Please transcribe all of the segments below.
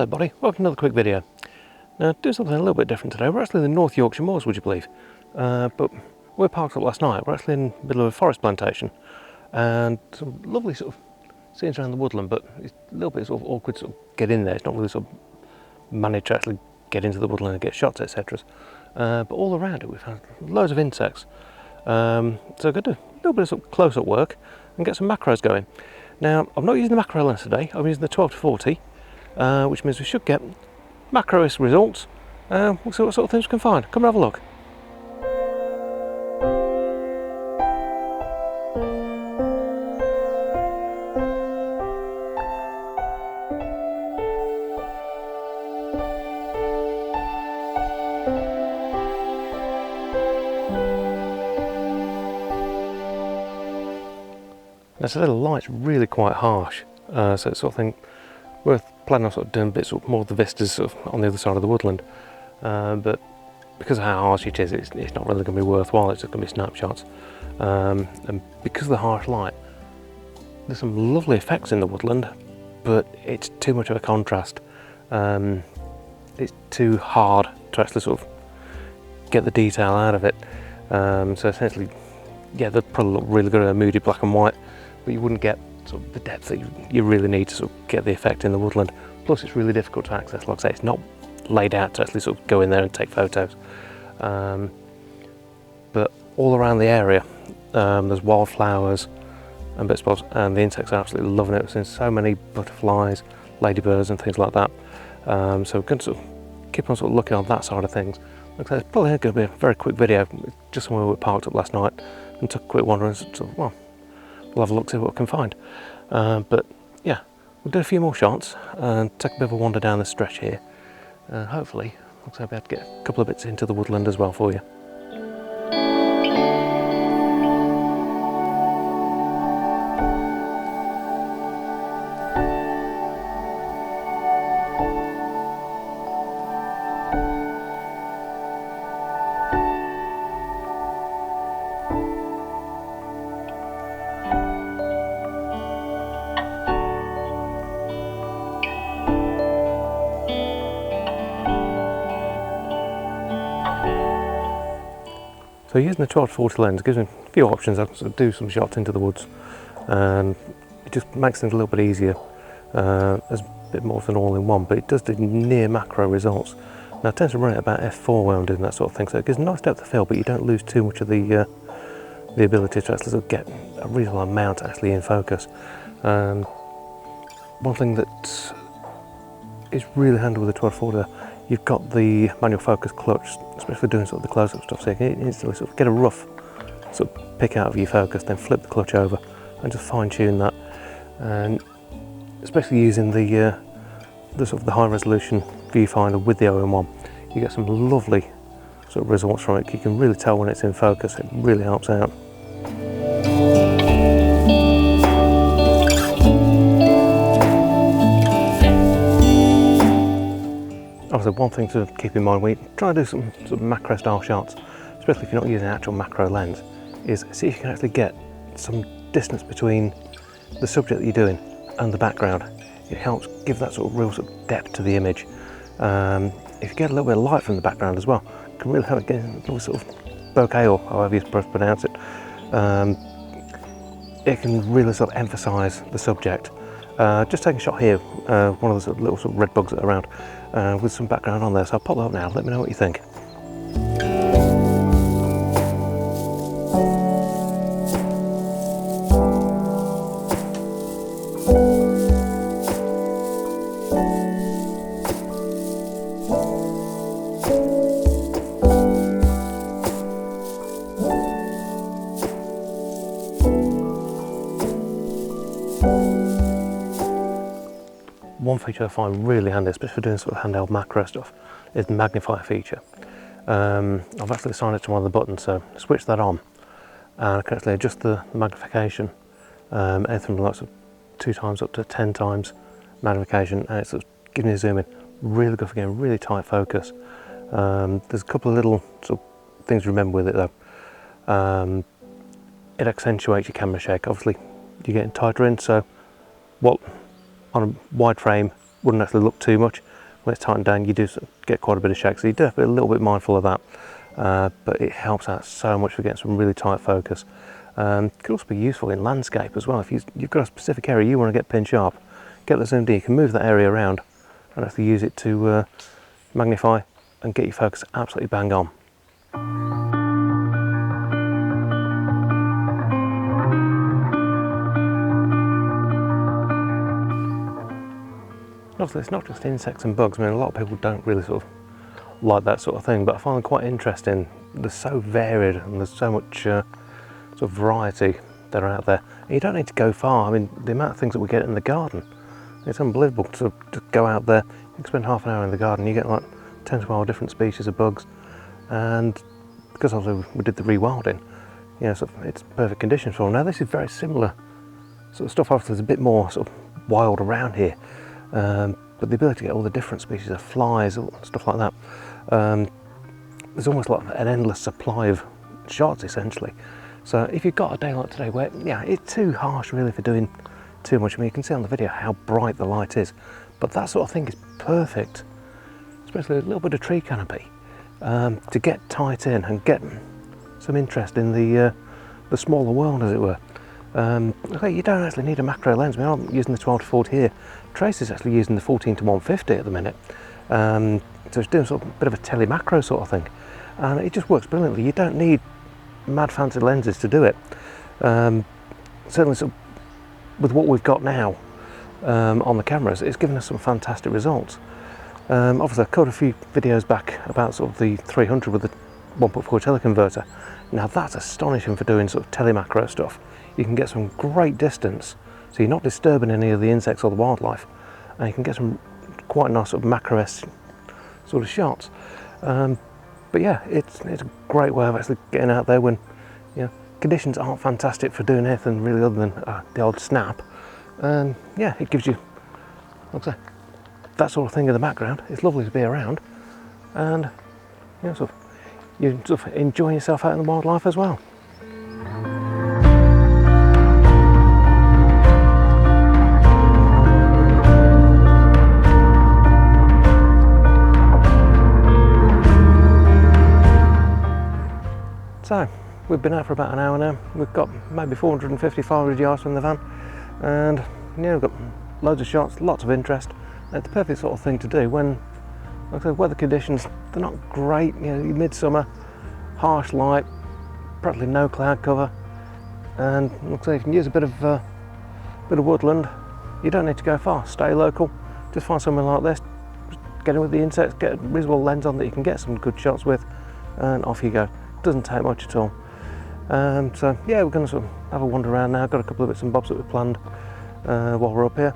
Hello everybody, welcome to another quick video. Now, doing something a little bit different today. We're actually in the North Yorkshire Moors, would you believe? But we parked up last night. We're actually in the middle of a forest plantation and some lovely sort of scenes around the woodland, but it's a little bit sort of awkward to sort of get in there. It's not really sort of managed to actually get into the woodland and get shots, etc. But all around it we've had loads of insects. So I'm going to do a little bit of sort of close-up work and get some macros going. Now, I'm not using the macro lens today, I'm using the 12 to 40. Which means we should get macro-esque results. We'll see what sort of things we can find. Come and have a look. Now today the light's really quite harsh, so it's sort of thing worth planning on sort of doing a bit sort of more of the vistas sort of on the other side of the woodland, but because of how harsh it is, it's not really going to be worthwhile. It's just going to be snapshots, and because of the harsh light, there's some lovely effects in the woodland, but it's too much of a contrast. It's too hard to actually sort of get the detail out of it. So essentially, yeah, they'd probably look really good in a moody black and white, but you wouldn't get sort of the depth that you really need to sort of get the effect in the woodland. Plus it's really difficult to access. Like I say, it's not laid out to actually sort of go in there and take photos. But all around the area there's wildflowers and bits and bobs, and the insects are absolutely loving it. We've seen so many butterflies, ladybirds and things like that. So we're going to sort of keep on sort of looking on that side of things. Like I say, it's probably going to be a very quick video, just somewhere we parked up last night and took a quick wander and sort of, well, we'll have a look, see what we can find. But yeah, we'll do a few more shots and take a bit of a wander down the stretch here. Hopefully, I'll be able to get a couple of bits into the woodland as well for you. So using the 12 to 40 lens gives me a few options. I can sort of do some shots into the woods, and it just makes things a little bit easier. There's a bit more than all-in-one, but it does do near macro results. Now I tend to run it about f4 when I'm doing that sort of thing, so it gives a nice depth of field, but you don't lose too much of the ability to actually sort of get a reasonable amount actually in focus. One thing that is really handy with the 12 to 40, you've got the manual focus clutch, especially for doing sort of the close-up stuff, so you can instantly sort of get a rough sort of pick out of your focus, then flip the clutch over and just fine-tune that. And especially using the sort of the high-resolution viewfinder with the all-in-one, you get some lovely sort of results from it. You can really tell when it's in focus. It really helps out. Also, one thing to keep in mind when you try to do some sort of macro style shots, especially if you're not using an actual macro lens, is see if you can actually get some distance between the subject that you're doing and the background. It helps give that sort of real sort of depth to the image. If you get a little bit of light from the background as well, it can really help get a little sort of bokeh, or however you pronounce it. It can really sort of emphasise the subject. Just taking a shot here, one of the sort of little sort of red bugs that are around, with some background on there, so I'll pop that up now. Let me know what you think. One feature I find really handy, especially for doing sort of handheld macro stuff, is the magnifier feature. I've actually assigned it to one of the buttons, so switch that on and I can actually adjust the magnification, anything from like sort of 2 times up to 10 times magnification, and it's sort of giving me a zoom in. Really good for getting really tight focus. There's a couple of little sort of things to remember with it though. It accentuates your camera shake. Obviously you're getting tighter in, so what on a wide frame wouldn't actually look too much, when it's tightened down, you do sort of get quite a bit of shake, so you do have to be a little bit mindful of that. But it helps out so much for getting some really tight focus. It could also be useful in landscape as well. If you've got a specific area you want to get pin sharp, get the zoomed in, you can move that area around and actually use it to magnify and get your focus absolutely bang on. Obviously, it's not just insects and bugs. I mean, a lot of people don't really sort of like that sort of thing, but I find them quite interesting. They're so varied and there's so much sort of variety that are out there. And you don't need to go far. I mean, the amount of things that we get in the garden, it's unbelievable to go out there. You can spend half an hour in the garden, you get like 10 to 12 different species of bugs. And because obviously we did the rewilding, you know, sort of it's perfect conditions for them. Now this is very similar sort of stuff. Obviously there's a bit more sort of wild around here. But the ability to get all the different species of flies, stuff like that, there's almost like an endless supply of shots essentially. So if you've got a day like today where, yeah, it's too harsh really for doing too much. I mean, you can see on the video how bright the light is, but that sort of thing is perfect, especially a little bit of tree canopy, to get tight in and get some interest in the smaller world, as it were. Okay, you don't actually need a macro lens. I mean, I'm using the 12 to 40 here. Trace is actually using the 14 to 150 at the minute. So it's doing sort of a bit of a tele-macro sort of thing. And it just works brilliantly. You don't need mad fancy lenses to do it. Certainly sort of with what we've got now on the cameras, it's given us some fantastic results. Obviously, I've covered a few videos back about sort of the 300 with the 1.4 teleconverter. Now that's astonishing for doing sort of tele-macro stuff. You can get some great distance, so you're not disturbing any of the insects or the wildlife, and you can get some quite nice sort of macro-esque sort of shots. But yeah, it's a great way of actually getting out there when, you know, conditions aren't fantastic for doing anything really other than the odd snap. And yeah, it gives you, like I say, that sort of thing in the background. It's lovely to be around, and you know, you're sort of enjoying yourself out in the wildlife as well. So, we've been out for about an hour now. We've got maybe 450, 500 yards from the van, and yeah, we've got loads of shots, lots of interest. It's the perfect sort of thing to do when, like I said, weather conditions, they're not great. You know, midsummer, harsh light, practically no cloud cover, and like I say, you can use a bit of woodland. You don't need to go far. Stay local. Just find somewhere like this. Just get in with the insects. Get a reasonable lens on that you can get some good shots with, and off you go. Doesn't take much at all. So yeah, we're going to sort of have a wander around now. Got a couple of bits and bobs that we've planned while we're up here.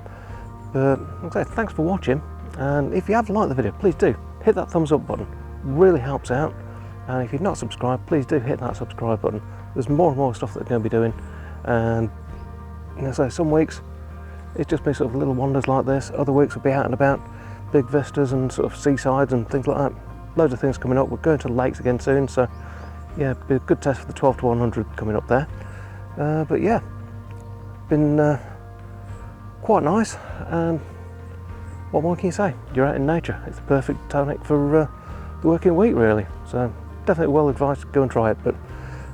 But like I say, thanks for watching, and if you have liked the video, please do hit that thumbs up button. Really helps out. And if you've not subscribed, please do hit that subscribe button. There's more and more stuff that we're going to be doing, and you know, so some weeks it's just been sort of little wanders like this. Other weeks we'll be out and about, big vistas and sort of seasides and things like that. Loads of things coming up. We're going to lakes again soon, so yeah, be a good test for the 12 to 100 coming up there. But yeah, been quite nice, and what more can you say? You're out in nature. It's the perfect tonic for the working week really. So definitely well advised to go and try it. But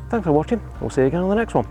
thanks for watching. We'll see you again on the next one.